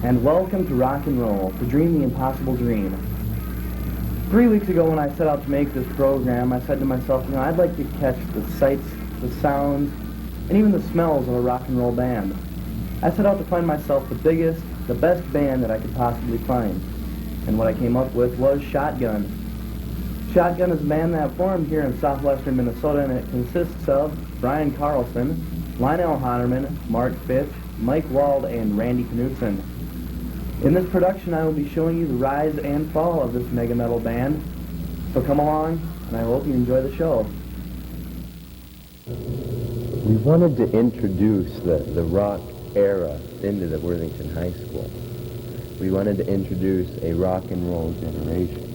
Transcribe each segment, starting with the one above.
and welcome to Rock and Roll, to dream the impossible dream. 3 weeks ago when I set out to make this program, I said to myself, I'd like to catch the sights, the sounds, and even the smells of a rock and roll band. I set out to find myself the biggest, the best band that I could possibly find. And what I came up with was Shotgun. Shotgun is a band that formed here in southwestern Minnesota, and it consists of Brian Carlson, Lionel Honerman, Mark Fitch, Mike Wald, and Randy Knutson. In this production, I will be showing you the rise and fall of this mega metal band. So come along, and I hope you enjoy the show. We wanted to introduce the rock era into the Worthington High School. We wanted to introduce a rock and roll generation.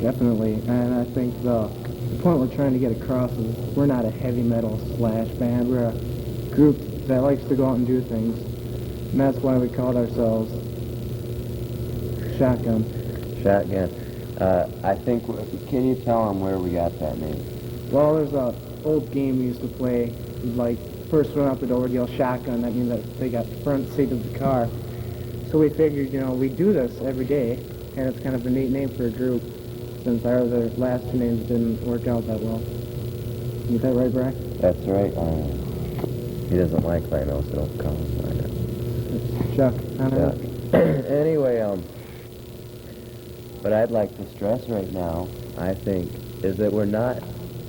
Definitely, and I think the point we're trying to get across is we're not a heavy metal slash band. We're a group that likes to go out and do things, and that's why we called ourselves Shotgun. Shotgun. I think, can you tell them where we got that name? Well, there's an old game we used to play, like, first one out the door would yell shotgun. That means that they got the front seat of the car. So we figured, we do this every day, and it's kind of a neat name for a group, since our other last two names didn't work out that well. You get that right, Brian? That's right. He doesn't like Lionel, so don't call him Lionel. It's Chuck. Anyway, what I'd like to stress right now, I think, is that we're not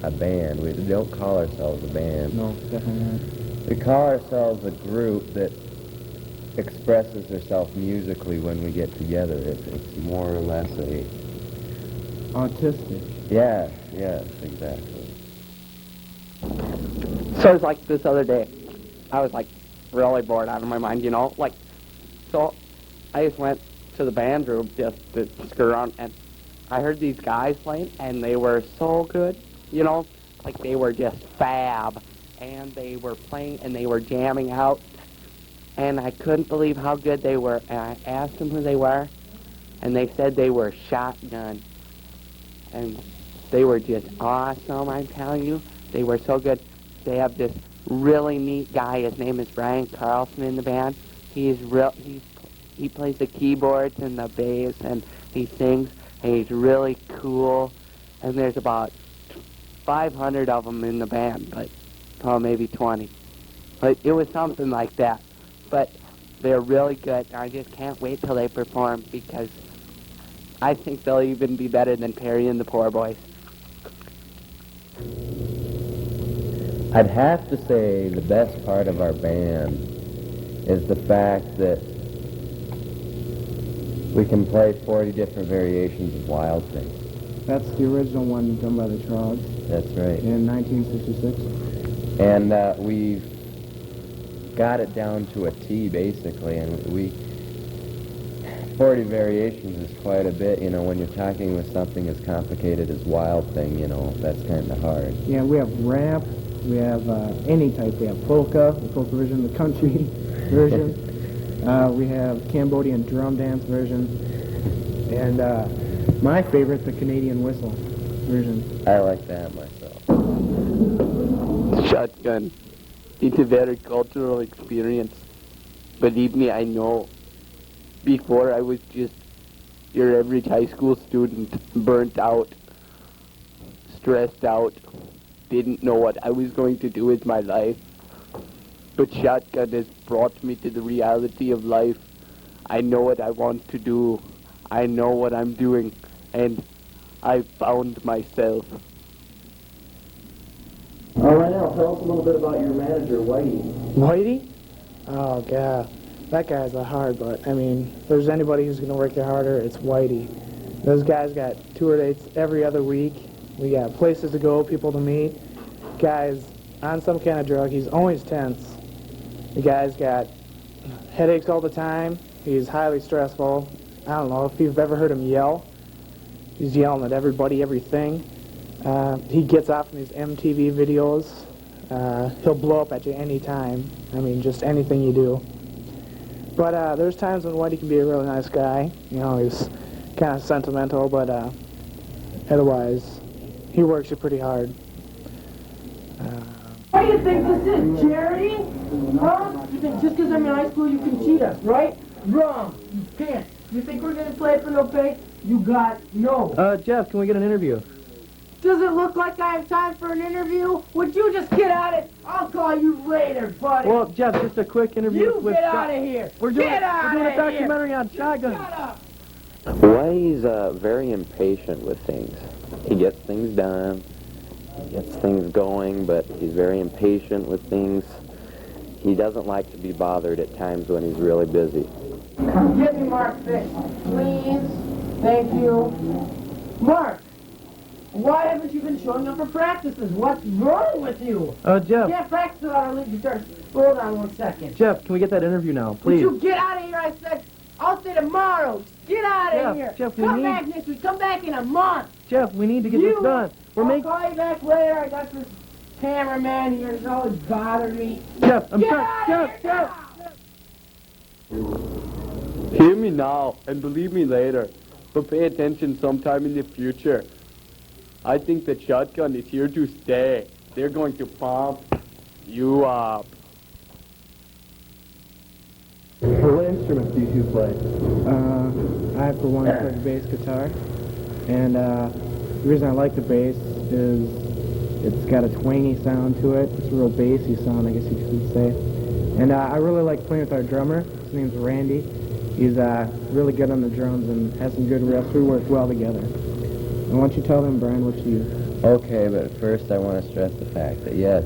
a band. We don't call ourselves a band. No, definitely not. We call ourselves a group that expresses herself musically when we get together. It's more or less a... Autistic. Yes, exactly. So it's like this other day, I was like really bored out of my mind, so I just went to the band room just to screw around, and I heard these guys playing, and they were so good, like they were just fab, and they were playing, and they were jamming out, and I couldn't believe how good they were, and I asked them who they were, and they said they were Shotgun, and they were just awesome, I'm telling you. They were so good. They have this really neat guy. His name is Brian Carlson in the band. He plays the keyboards and the bass, and he sings, and he's really cool. And there's about 500 of them in the band, maybe 20. But it was something like that. But they're really good. I just can't wait till they perform, because I think they'll even be better than Perry and the Poor Boys. I'd have to say the best part of our band is the fact that we can play 40 different variations of Wild Thing. That's the original one done by the Trogs. That's right. In 1966. And we've got it down to a T, basically, and 40 variations is quite a bit, when you're talking with something as complicated as Wild Thing, that's kind of hard. Yeah, we have rap, we have any type. We have polka, the polka version, the country version. We have Cambodian drum dance version, and my favorite, the Canadian whistle version. I like that myself. Shotgun. It's a very cultural experience. Believe me, I know. Before, I was just your average high school student, burnt out, stressed out, didn't know what I was going to do with my life. But Shotgun has brought me to the reality of life. I know what I want to do. I know what I'm doing. And I found myself. All right, now, tell us a little bit about your manager, Whitey. Whitey? Oh, God. That guy's a hard butt. If there's anybody who's going to work there harder, it's Whitey. Those guys got tour dates every other week. We got places to go, people to meet. Guy's on some kind of drug. He's always tense. The guy's got headaches all the time. He's highly stressful. I don't know if you've ever heard him yell. He's yelling at everybody, everything. He gets off in these MTV videos. He'll blow up at you any time. Just anything you do. But there's times when Whitey can be a really nice guy. He's kind of sentimental, but otherwise, he works you pretty hard. What do you think this is, charity? Huh? You think just because I'm in high school you can cheat us, right? Wrong. You pants. You think we're gonna play for no pay? You got no. Jeff, can we get an interview? Does it look like I have time for an interview? Would you just get out of it? I'll call you later, buddy. Well, Jeff, just a quick interview you with get out of here. We're doing Get out a of here. documentary on shotguns. Shut up. Whitey's very impatient with things. He gets things done, he gets things going, but he's very impatient with things. He doesn't like to be bothered at times when he's really busy. Get me Mark fixed, please. Thank you. Mark, why haven't you been showing up for practices? What's wrong with you? Jeff. You can't practice without our lead guitar. Hold on 1 second. Jeff, can we get that interview now, Would please? you get out of here? I said, I'll say tomorrow. Get out of here. Jeff, we come need- back next week. Come back in a month. Jeff, we need to get this done. I'll call you back later. I got this cameraman here. He's always bothering me. Jeff, I'm Get sorry. out Jeff, of here Jeff. Hear me now and believe me later, but pay attention sometime in the future. I think that shotgun is here to stay. They're going to pump you up. What instruments do you two play? I, for one, play the bass guitar. And the reason I like the bass is it's got a twangy sound to it. It's a real bassy sound, I guess you could say. And I really like playing with our drummer. His name's Randy. He's really good on the drums and has some good riffs. We work well together. And why don't you tell them, Brian, what you do? Okay, but first I want to stress the fact that yes,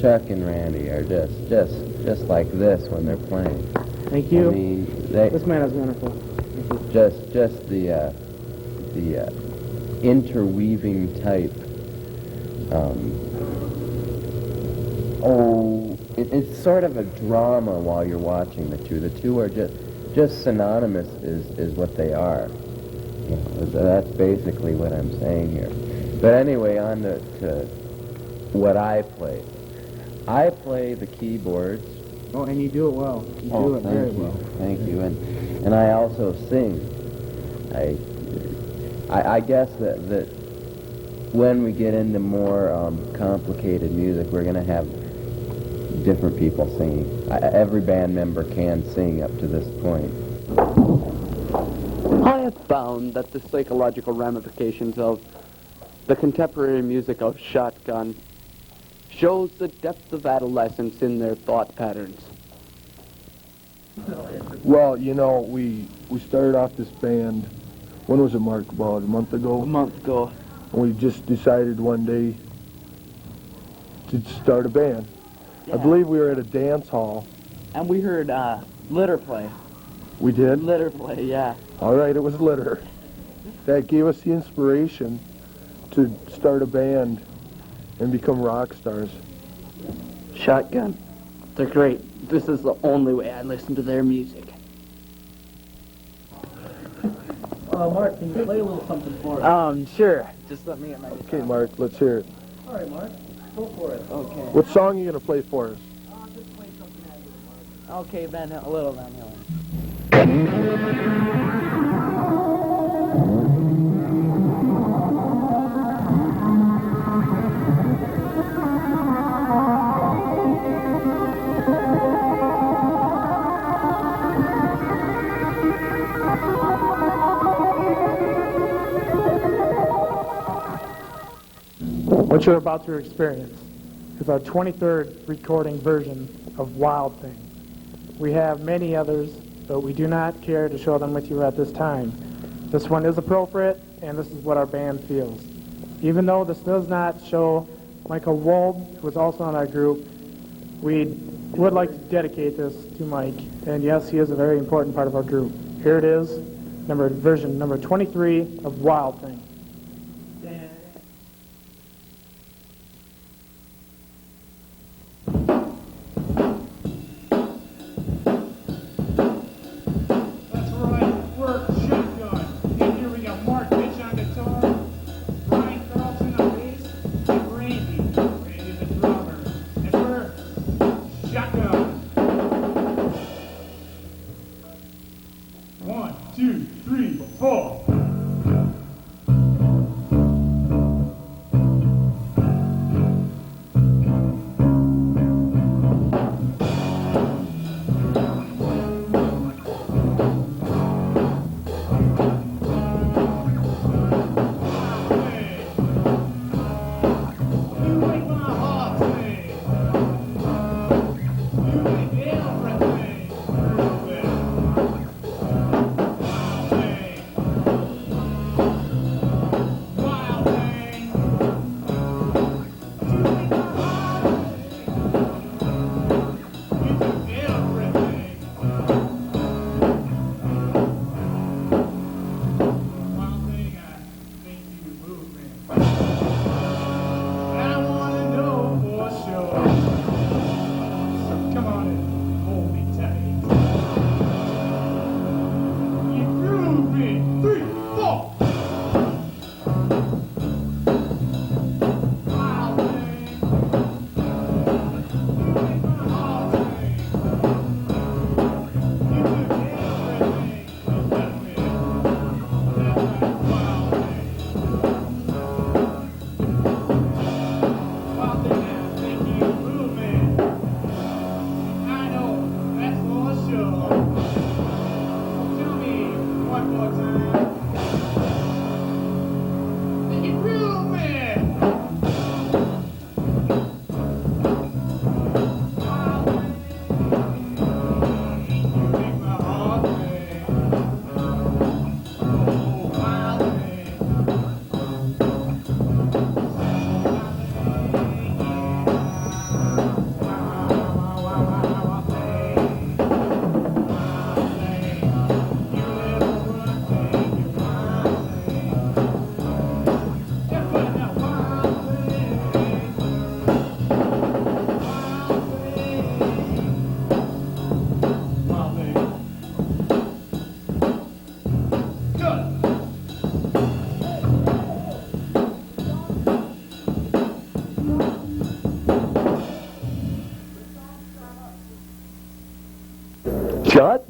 Chuck and Randy are just like this when they're playing. Thank you. I mean, This man is wonderful. just the interweaving type. It's sort of a drama while you're watching the two. The two are just synonymous is what they are. You know, that's basically what I'm saying here. But anyway, on to what I play. I play the keyboards. Oh, and you do it well. You do it very well. Thank you. And I also sing. I guess that when we get into more complicated music, we're going to have different people singing. Every band member can sing up to this point. I have found that the psychological ramifications of the contemporary music of Shotgun shows the depth of adolescence in their thought patterns. Well, you know, we started off this band, when was it, Mark? About a month ago? A month ago. And we just decided one day to start a band. Yeah. I believe we were at a dance hall. And we heard Litter play. We did? Litter play, yeah. All right, it was Litter. That gave us the inspiration to start a band and become rock stars. Shotgun. They're great. This is the only way I listen to their music. Mark, can you play a little something for us? Sure. Just let me get my guitar. Okay, Mark, let's hear it. All right, Mark. Go for it. Okay. What song are you going to play for us? Just play something out here, Mark. Okay, Van Halen, a little Van Halen. What you're about to experience is our 23rd recording version of Wild Thing. We have many others, but we do not care to show them with you at this time. This one is appropriate, and this is what our band feels. Even though this does not show Michael Wold, who is also on our group, we would like to dedicate this to Mike. And yes, he is a very important part of our group. Here it is, version number 23 of Wild Thing.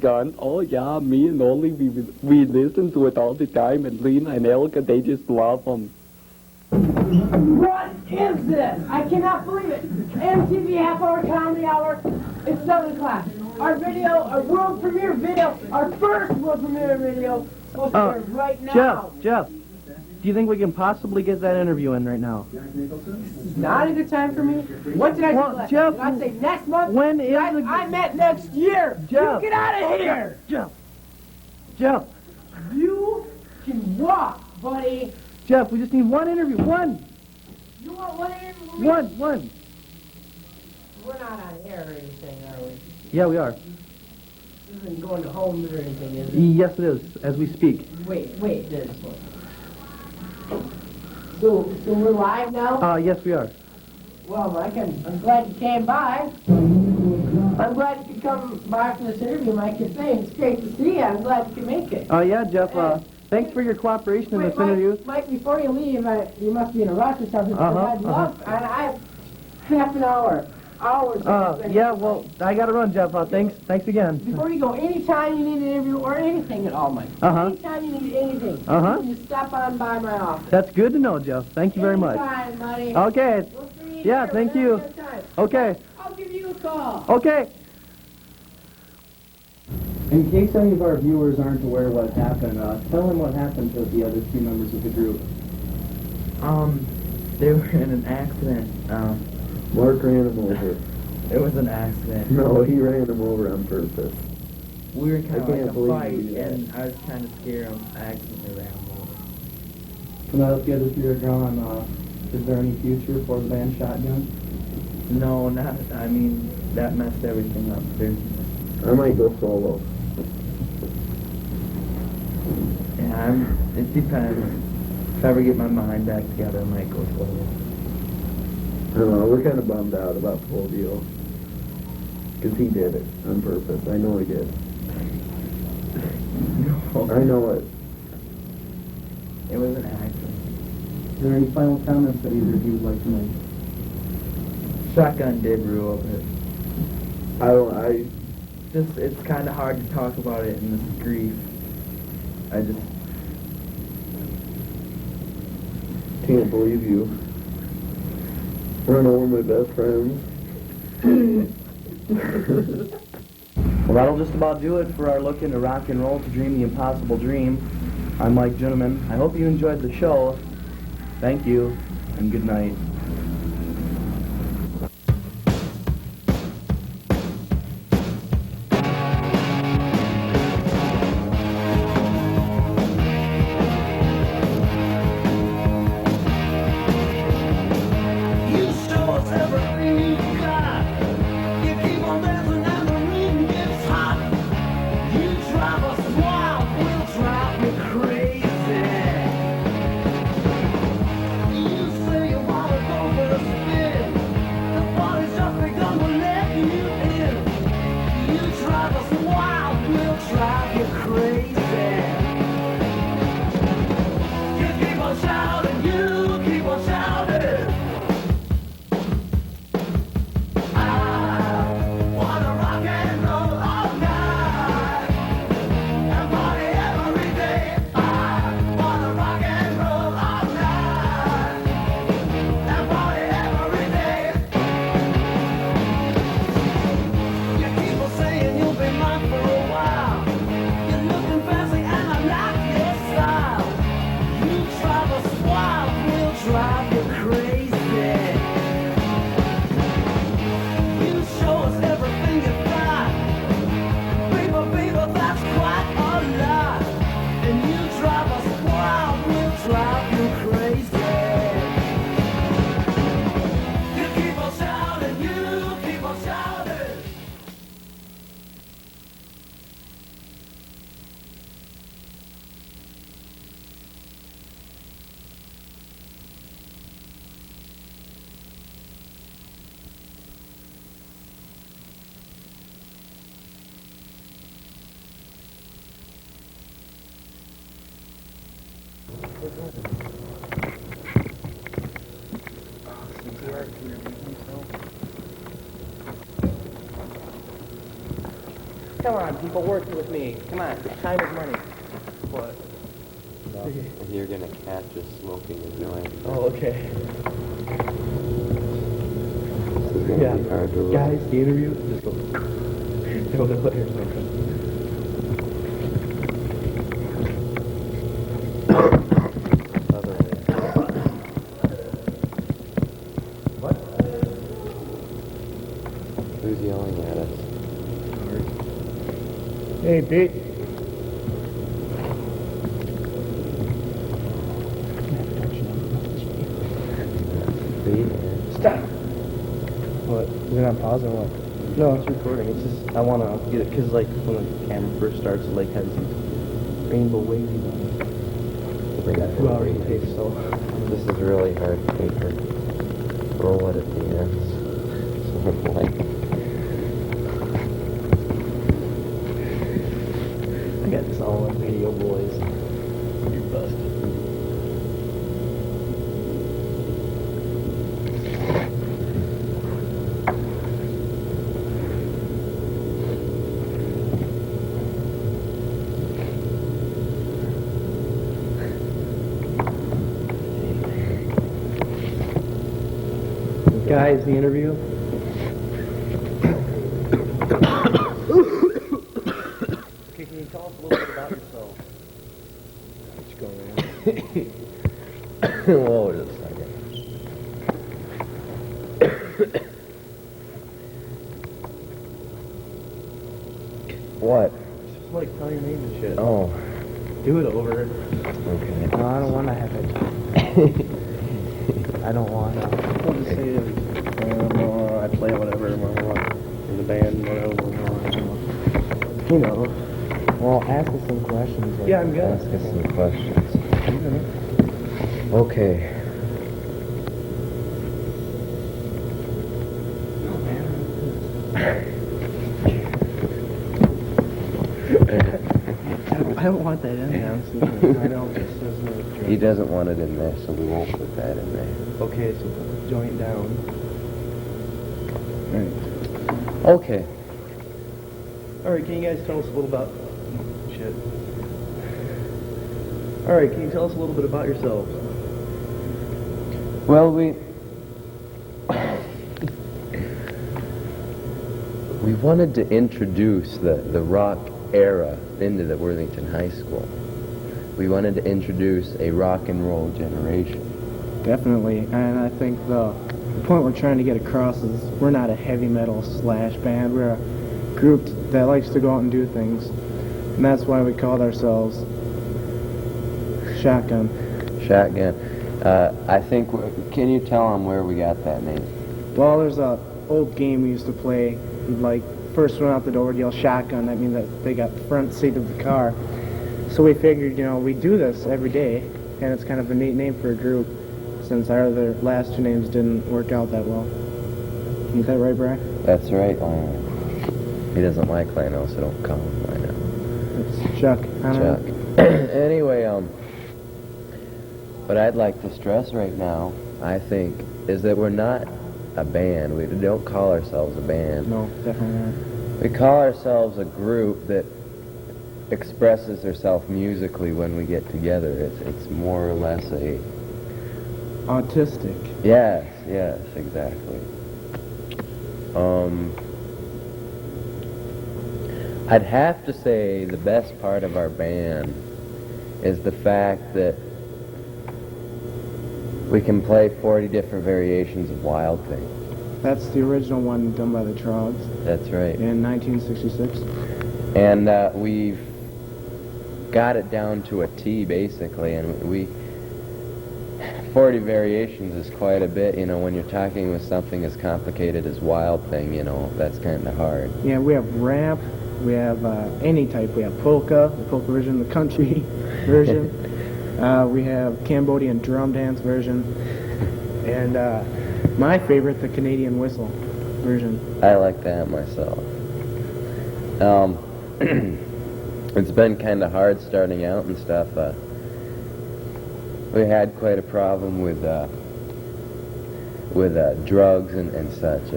gun. Oh yeah, me and Oli, we listen to it all the time, and Lena and Elka, they just love them. What is this? I cannot believe it. MTV Half Hour Comedy Hour. It's 7 o'clock. Our video, our world premiere video, our first world premiere video, supposed to air right now. Jeff, do you think we can possibly get that interview in right now? It's not a good time for me. What did I say? Jeff, did I say next month? when is I meant next year. Jeff, you get out of here. Jeff, you can walk, buddy. Jeff, we just need one interview. One. You want one interview? with me? One. We're not on air or anything, are we? Yeah, we are. This isn't going to home or anything, is it? Yes, it is, as we speak. Wait, this one. So we're live now? Yes, we are. Well, I'm glad you came by. I'm glad you could come by for this interview, Mike. You're saying it's great to see you. I'm glad you could make it. Yeah, Jeff, thanks for your cooperation in this interview. Mike, before you leave, you must be in a rush or something. I have half an hour. Hours. Yeah, well, I gotta run, Jeff. Thanks again. Before you go, anytime you need an interview or anything at all, Mike. Anytime you need anything. You can just stop on by my office. That's good to know, Jeff. Thank you very much. Anytime, buddy. Okay. We'll see you Yeah, here thank whenever you. have time. Okay. I'll give you a call. Okay. In case any of our viewers aren't aware what happened, tell them what happened to the other 2 members of the group. They were in an accident. Mark ran him over. It was an accident. No, he ran him over on purpose. We were in kind of I can't like a believe fight, you did that. and I was trying to scare him. I accidentally ran him over. Can I let the other 2 are gone? Is there any future for the band Shotgun? No, not. I mean, that messed everything up. I might go solo. Yeah, it depends. If I ever get my mind back together, I might go solo. I don't know, we're kind of bummed out about the whole deal. Because he did it on purpose. I know he did. No. I know it. It was an accident. Is there any final comments that either of you would like to make? Shotgun did rule it. It's kind of hard to talk about it in this grief. I just can't believe you run over my best friends. Well, that'll just about do it for our look into rock and roll to dream the impossible dream. I'm Mike Gentleman. I hope you enjoyed the show. Thank you, and good night. Come on, people, work with me. Come on, time is money. What? You're gonna catch us smoking a joint. Oh, okay. This is gonna be hard to look. Guys, the interview, just go. Go to later. What? Who's yelling at us? Hey, Pete. Stop! What? Is it on pause or what? No, it's recording. It's just, I want to get it, because, like, when the camera first starts, it, like, has these rainbow waves on it. We got 2 hours to take, so. This is really hard paper. Roll it at the ends. Sort of like. I got this all on video, boys. You're busted. Guys, the interview. Okay, can you tell us a little bit about yourself? Let's go, man. Whoa, just a second. What? Just like tell your name and shit. Oh, Do it over. okay. No, I don't want to have it. I don't want to. I'll just say I play whatever in the band, whatever. You know. Well, ask us some questions. Like, Yeah, I'm good. Ask us some questions. Okay. I don't want that in there. I don't. Just doesn't look He doesn't want it in there, so we won't put that in there. Okay, so put the joint down. Okay. Alright, can you guys tell us a little about... Shit. Alright, can you tell us a little bit about yourselves? Well, we wanted to introduce the rock era into the Worthington High School. We wanted to introduce a rock and roll generation. Definitely, and I think the point we're trying to get across is we're not a heavy metal slash band. We're a group that likes to go out and do things, and that's why we called ourselves Shotgun. Shotgun. I think, can you tell them where we got that name? Well, there's a old game we used to play. You'd like first one out the door would yell shotgun. That means that they got the front seat of the car. So we figured, you know, we do this every day, and it's kind of a neat name for a group, since our other last 2 names didn't work out that well. Is that right, Brian? That's right. He doesn't like Lionel, so don't call him Lionel. It's Chuck. I don't Chuck. know. Anyway, what I'd like to stress right now, I think, is that we're not a band. We don't call ourselves a band. No, definitely not. We call ourselves a group that expresses herself musically when we get together. It's more or less a... Autistic. Yes, exactly. I'd have to say the best part of our band is the fact that we can play 40 different variations of Wild Thing. That's the original one done by the Trogs That's right. in 1966. And we've got it down to a T, basically, and we 40 variations is quite a bit, you know, when you're talking with something as complicated as Wild Thing, you know, that's kind of hard. Yeah, we have rap, we have any type. We have polka, the polka version, the country version. We have Cambodian drum dance version, and my favorite, the Canadian whistle version. I like that myself. It's been kind of hard starting out and stuff. We had quite a problem with drugs and such.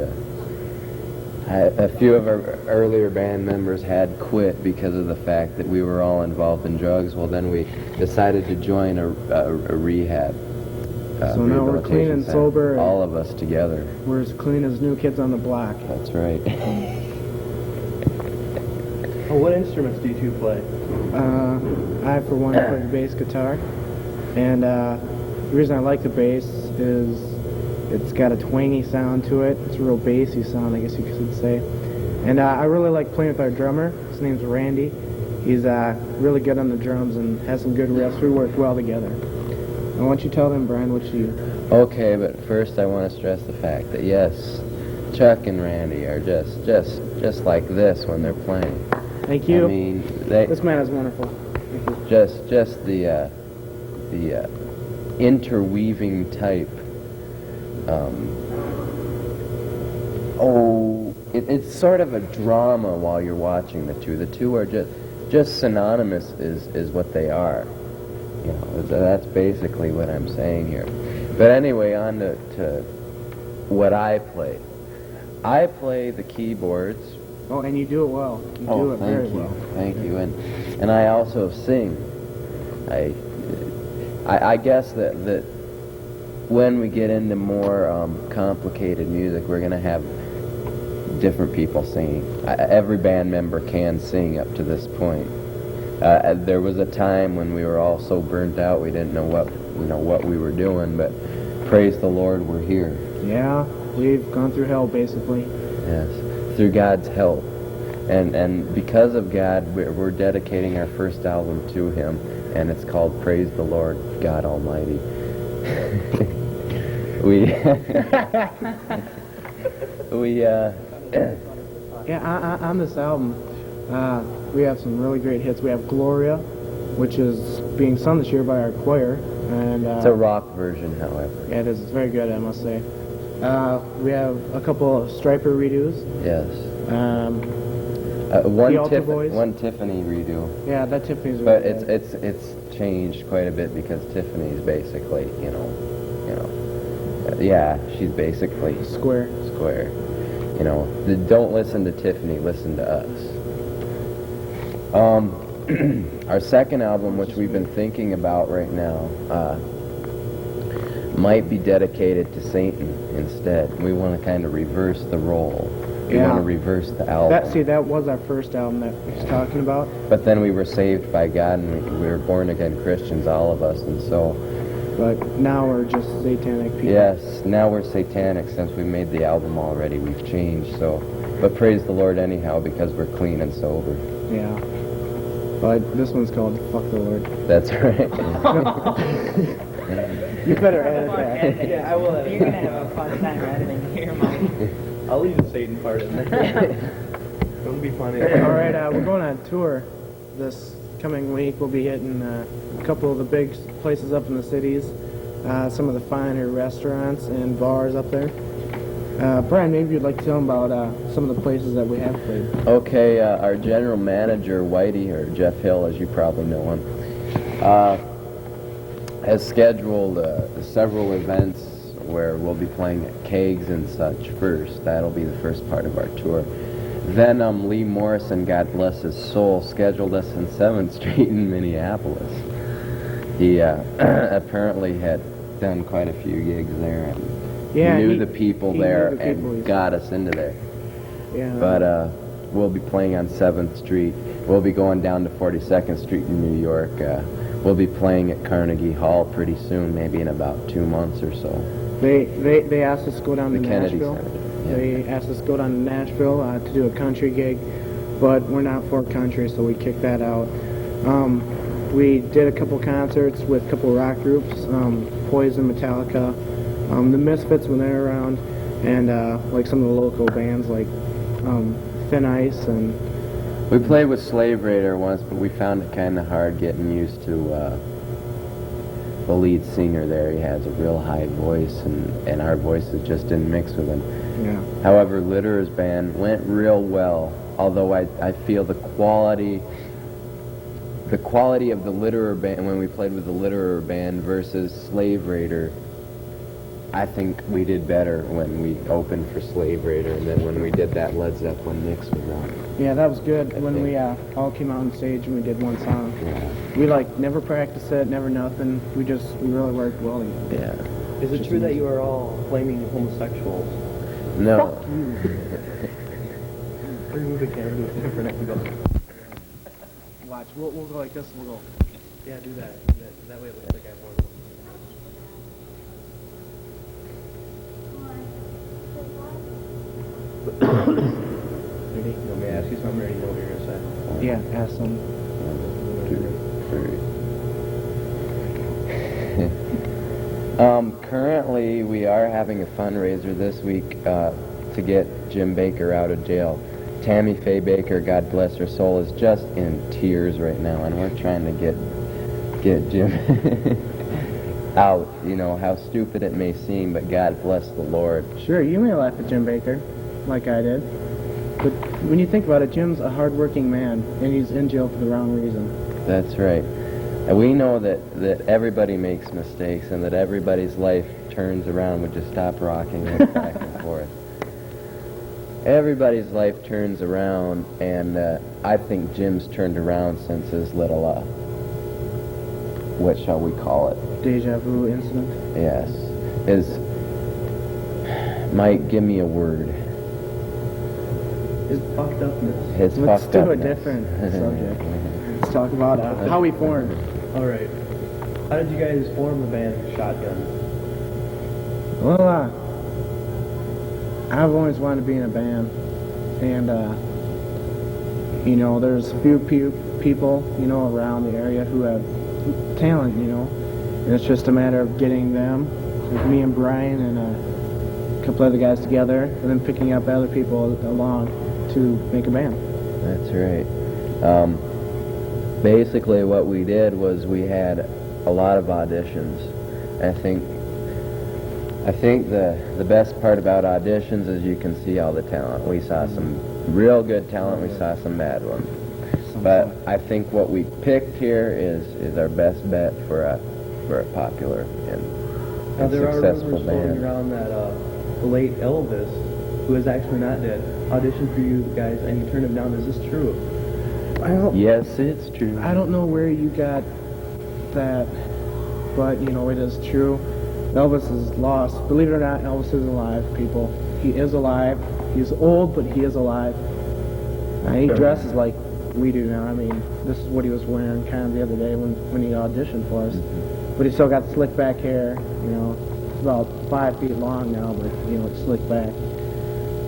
A few of our earlier band members had quit because of the fact that we were all involved in drugs. Well, then we decided to join a rehab. So now we're clean and center. sober. All of us together. We're as clean as new kids on the block. That's right. Oh, what instruments do you two play? I, for one, play the bass guitar. And the reason I like the bass is it's got a twangy sound to it. It's a real bassy sound, I guess you could say. And I really like playing with our drummer. His name's Randy. He's really good on the drums and has some good riffs. We work well together. And why don't you tell them, Brian, what you... Okay, but first I want to stress the fact that yes, Chuck and Randy are just like this when they're playing. Thank you. I mean, This man is wonderful. Thank you. just the interweaving type. It's sort of a drama while you're watching the two. The two are just synonymous is what they are. You know, that's basically what I'm saying here. But anyway, on to what I play. I play the keyboards. Oh, and you do it well. You do it very well. Thank you. And I also sing. I guess that when we get into more complicated music, we're going to have different people singing. Every band member can sing up to this point. There was a time when we were all so burnt out we didn't know what we were doing, but praise the Lord, we're here. Yeah, we've gone through hell, basically. Yes, through God's help. And because of God, we're dedicating our first album to Him, and it's called Praise the Lord, God Almighty. Yeah, on this album, we have some really great hits. We have Gloria, which is being sung this year by our choir. And it's a rock version, however. Yeah, it is. It's very good, I must say. We have a couple of Striper redos. Yes. One Tiffany redo. Yeah, that Tiffany's really good. But it's changed quite a bit because Tiffany's basically, yeah, she's basically square. You know, don't listen to Tiffany, listen to us. Our second album, which we've been thinking about right now, might be dedicated to Satan instead. We want to kind of reverse the role. We want to reverse the album. That was our first album that we was talking about. But then we were saved by God, and we were born again Christians, all of us, and so... But now we're just satanic people. Yes, now we're satanic since we made the album already. We've changed, so... But praise the Lord anyhow, because we're clean and sober. Yeah. But this one's called Fuck the Lord. That's right. You better edit that. Yeah, I will edit. You're going to have a fun time editing here, Mike. I'll leave the Satan part in there. It'll be funny. All right, we're going on tour this coming week. We'll be hitting a couple of the big places up in the cities, some of the finer restaurants and bars up there. Brian, maybe you'd like to tell them about some of the places that we have played. Okay, our general manager, Whitey, or Jeff Hill, as you probably know him, has scheduled several events where we'll be playing at kegs and such first. That'll be the first part of our tour. Then Lee Morrison, God bless his soul, scheduled us in 7th Street in Minneapolis. He apparently had done quite a few gigs there and knew the people there and got us into there. Yeah. But we'll be playing on 7th Street. We'll be going down to 42nd Street in New York. We'll be playing at Carnegie Hall pretty soon, maybe in about 2 months or so. They asked us to go down to Kennedy Nashville. Center. Yeah. They asked us to go down to Nashville to do a country gig, but we're not for country, so we kicked that out. We did a couple concerts with a couple rock groups, Poison, Metallica, the Misfits when they were around, and like some of the local bands like Thin Ice. And we played with Slave Raider once, but we found it kind of hard getting used to the lead singer there. He has a real high voice, and our voices just didn't mix with him. Yeah. However, Litterer's band went real well, although I feel the quality of the Litterer band when we played with the Litterer band versus Slave Raider, I think we did better when we opened for Slave Raider, and then when we did that Led Zeppelin mix with them. Yeah, that was good. When we all came out on stage and we did one song. Yeah. We never practiced it, never nothing. We really worked well together. Yeah. Is it true that you are all flaming homosexuals? No. Remove the camera, do it different. I can go. Watch, we'll go like this and we'll go. Yeah, do that. That way it looks like I have more than one. Ready? You want me to ask you something, or you know what you're going to say? Yeah, ask them. 1, 2, 3. Currently, we are having a fundraiser this week to get Jim Baker out of jail. Tammy Faye Baker, God bless her soul, is just in tears right now, and we're trying to get Jim out. You know, how stupid it may seem, but God bless the Lord. Sure, you may laugh at Jim Baker, like I did. But when you think about it, Jim's a hard-working man, and he's in jail for the wrong reason. That's right. And we know that everybody makes mistakes, and that everybody's life turns around. Would you stop rocking it back and forth? Everybody's life turns around, and I think Jim's turned around since his little, what shall we call it? Deja vu incident? Yes. Mike, give me a word. His fucked upness. His Let's fucked do a upness. different subject. Let's talk about how we formed. Alright. How did you guys form the band Shotgun? Well, I've always wanted to be in a band, and you know, there's a few people, you know, around the area who have talent, you know, and it's just a matter of getting them, like me and Brian and a couple other guys together, and then picking up other people along to make a band. That's right. Basically what we did was we had a lot of auditions. I think the best part about auditions is you can see all the talent. We saw some real good talent, we saw some bad ones. But I think what we picked here is our best bet for a popular and There are successful rumors floating band. around that the late Elvis, who is actually not dead, auditioned for you guys and you turned him down. Is this true? Yes, it's true. I don't know where you got that, but you know, it is true. Elvis is lost. Believe it or not, Elvis is alive, people. He is alive. He's old, but he is alive. He dresses like we do now. I mean, this is what he was wearing kind of the other day when he auditioned for us. But he still got slick back hair, you know. It's about 5 feet long now, but, you know, it's slick back.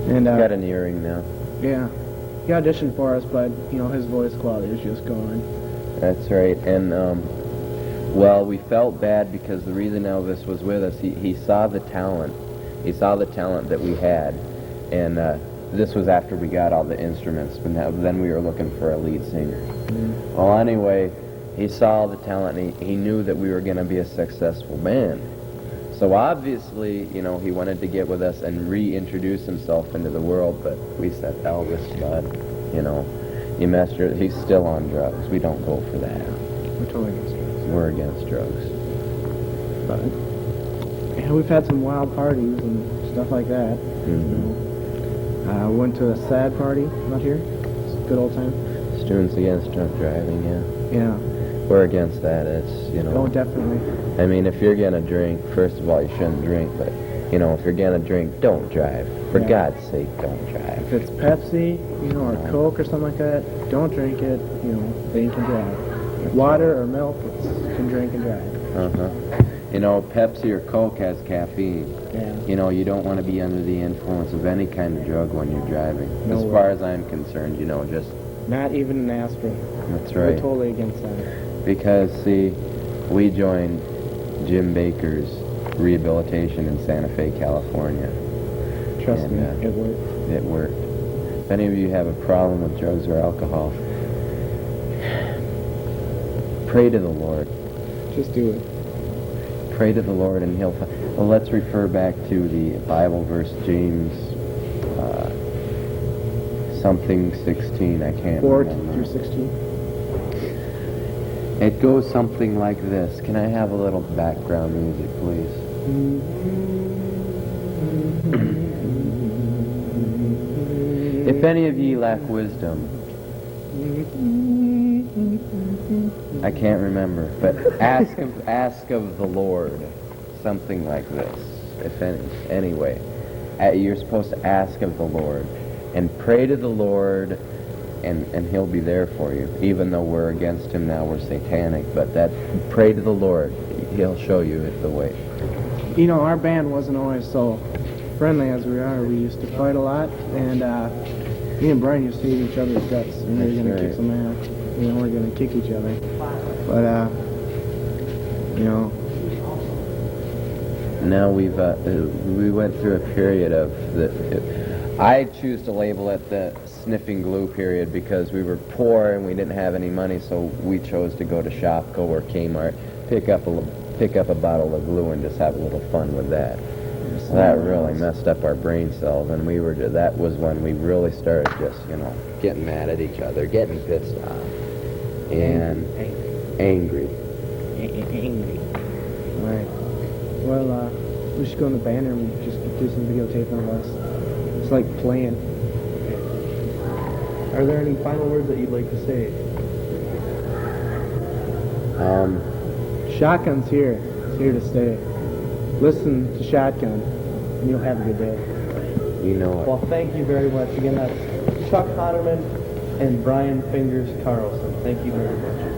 And Got an earring now. yeah. He auditioned for us, but, you know, his voice quality was just gone. That's right. And, well, we felt bad because the reason Elvis was with us, he saw the talent. He saw the talent that we had. And this was after we got all the instruments, but then we were looking for a lead singer. Well, anyway, he saw the talent, and he knew that we were going to be a successful band. So obviously, you know, he wanted to get with us and reintroduce himself into the world, but we said, Elvis, bud, you know, you messed your, he's still on drugs. We don't go for that. We're totally against drugs. We're against drugs. But, yeah, we've had some wild parties and stuff like that. Went to a sad party out here. It's a good old time. Students against drunk driving, yeah. Yeah. We're against that. It's, you know. Oh, definitely. I mean, if you're going to drink, first of all, you shouldn't drink, but, you know, if you're going to drink, don't drive. For God's sake, don't drive. If it's Pepsi, you know, or Coke or something like that, don't drink it, you know, then you can drive. Water or milk, you can drink and drive. You know, Pepsi or Coke has caffeine. Yeah. You know, you don't want to be under the influence of any kind of drug when you're driving. No as way. far as I'm concerned, you know, just... Not even an aspirin. That's We're right. totally against that. Because, see, we joined Jim Baker's rehabilitation in Santa Fe, California. Trust And, me, it worked. It worked. If any of you have a problem with drugs or alcohol, pray to the Lord. Just do it. Pray to the Lord and He'll... Well, let's refer back to the Bible verse, James something 16. I can't 4 remember. through 16. It goes something like this. Can I have a little background music, please? If any of ye lack wisdom, I can't remember, but ask of the Lord, something like this. If any, anyway, you're supposed to ask of the Lord and pray to the Lord, and He'll be there for you. Even though we're against Him now, we're satanic, but that pray to the Lord, He'll show you the way. You know, our band wasn't always so friendly as we are. We used to fight a lot, and me and Brian used to eat each other's guts, and we were going to kick some ass. You know, we're going to kick each other. But, you know. Now we went through a period of I choose to label it the sniffing glue period because we were poor and we didn't have any money, so we chose to go to Shopko or Kmart, pick up a bottle of glue and just have a little fun with that. So that really messed up our brain cells, and that was when we really started just, you know, getting mad at each other, getting pissed off, and angry. All right. Well, we should go in the band room and just do some videotaping of us. It's like playing. Are there any final words that you'd like to say? Shotgun's here. It's here to stay. Listen to Shotgun, and you'll have a good day. You know it. Well, thank you very much. Again, that's Chuck Honerman and Brian Fingers Carlson. Thank you very much.